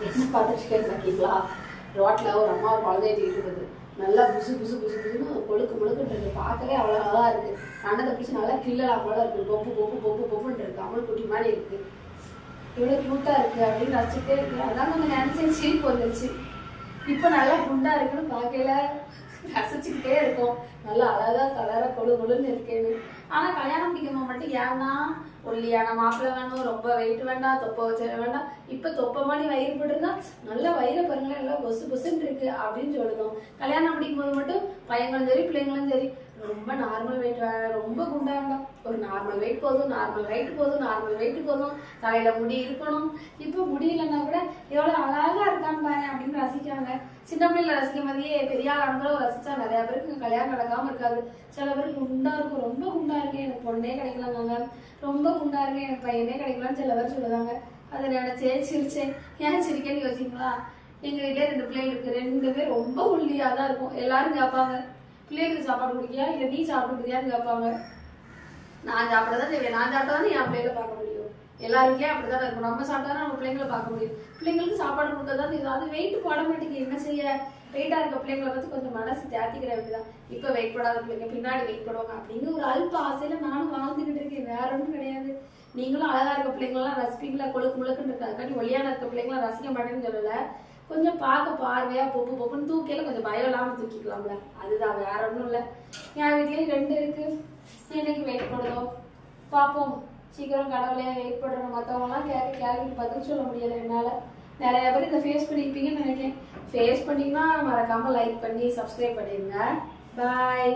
என்ன பார்த்துட்டு இருக்கீங்களா? ரோட்டில் ஒரு அம்மா குழந்தைய தூக்கிட்டு போகுது. நல்லா புசு புசு புசு புசுன்னு கொழுக்கு முழுக்குன்றது பார்க்கவே அவ்வளோ நல்லா இருக்குது. கண்ணத்தை பிடிச்சி நல்லா கிள்ளலாம் போல இருக்குது. பொப்பு பொப்பு பொப்பு பொப்புன்னு இருக்குது. அமல் குட்டி மாதிரி இருக்குது. இவ்வளோ க்யூட்டாக இருக்குது அப்படின்னு ரசிச்சுட்டே இருக்குது. அதான் நம்ம நினச்சேன், சிரிப்பு வந்துருச்சு. இப்போ நல்லா குண்டாக இருக்குன்னு பார்க்கல ரசிச்சுக்கிட்டே இருக்கும். நல்லா அழகாக கலராக கொழு கொழுன்னு இருக்கேன்னு. ஆனால் கல்யாணம் பிடிக்கும்போது மட்டும் ஏன்னா ஒல்லியான மாப்பிள்ளை வேணும், ரொம்ப வெயிட் வேண்டாம், தொப்பை வச்ச வேண்டாம். இப்போ தொப்பை மாதிரி வயிறு போட்டுருந்தா நல்லா வயிறை பாருங்களேன், நல்லா பொசு பொசுன்னு இருக்கு அப்படின்னு சொல்லுதோம். கல்யாணம் பிடிக்கும் போது மட்டும் பையங்களும் சரி பிள்ளைங்களும் சரி ரொம்ப நார்மல் வெயிட் வேண்டாம், ரொம்ப குண்டா வேண்டாம், ஒரு நார்மல் வெயிட் போதும், நார்மல் வெயிட் போதும், நார்மல் வெயிட் போதும், தலையில முடி இருக்கணும். இப்போ முடியலன்னா கூட எவ்வளோ அழகா இருக்கான்னு பாரு அப்படின்னு ரசிக்காங்க. சின்ன பிள்ளைல ரசிக்கும் போதே பெரிய ஆளுங்களும் ரசிச்சா நிறைய பேருக்கு கல்யாணம் நடக்காம இருக்காது. சில பேருக்கு குண்டா இருக்கும், ரொம்ப குண்டா இருக்கேன், எனக்கு பொண்ணே கிடைக்கலாங்க, ரொம்ப குண்டா இருக்கேன், எனக்கு பையனே கிடைக்கலான்னு சில பேர் சொல்லுவாங்க. அதை நினைச்சே சிரிச்சேன். ஏன் சிரிக்கன்னு யோசிங்களா? எங்க வீட்டிலே 2 பிள்ளைகள் இருக்கு. 2 பேர் ரொம்ப ஒல்லியா தான் இருக்கும். எல்லாரும் கேட்பாங்க, பிள்ளைகளுக்கு சாப்பாடு குடிக்கியா இல்லை நீ சாப்பிட்டுக்கிறியான்னு கேட்பாங்க. நான் சாப்பிடதான் செய்வேன். நான் சாப்பிட்டாதான் என் பிள்ளைகளை பார்க்க முடியும். எல்லாருக்கே அப்படிதான் இருக்கும். நம்ம சாப்பிட்டா நம்ம பிள்ளைங்களை பார்க்க முடியும். பிள்ளைங்களுக்கு சாப்பாடு கொடுக்கதான் இது. அது வெயிட் போட மாட்டேங்குது. என்ன செய்ய? வெயிட்டா இருக்க பிள்ளைங்களை பத்தி கொஞ்சம் மனசு தேத்திக்கிற வேண்டியதான். இப்ப வெயிட் போடாத பிள்ளைங்க பின்னாடி வெயிட் போடுவாங்க அப்படின்னு ஒரு அல்ப ஆசையில நானும் வாழ்ந்துகிட்டு இருக்கேன். வேற ஒன்றும் கிடையாது. நீங்களும் அழகா இருக்க பிள்ளைங்களாம் ரசிப்பீங்களா? கொழுக்கு முழுக்குன்னு இருக்காதுக்காண்டி ஒல்லியான இருக்க பிள்ளைங்களாம் ரசிக்க மாட்டேன்னு சொல்லல. கொஞ்சம் பார்க்க பார்வையா பொப்பு பொப்புன்னு தூக்கியில கொஞ்சம் பயம் இல்லாம தூக்கிக்கலாம்ல, அதுதான், வேற ஒன்றும் இல்லை. என் வீட்லயும் 2 இருக்கு. எனக்கு வெயிட் போடுதோம் பார்ப்போம். சீக்கிரம் கடவுளையா வெயிட் போடுறோம். மற்றவங்களாம் கேள்விக்கு பதில் சொல்ல முடியலை என்னால். நிறைய பேர் இதை ஃபேஸ் பண்ணியிருப்பீங்கன்னு நினைக்கிறேன். ஃபேஸ் பண்ணிங்கன்னா மறக்காமல் லைக் பண்ணி சப்ஸ்கிரைப் பண்ணிடுங்க. பாய்.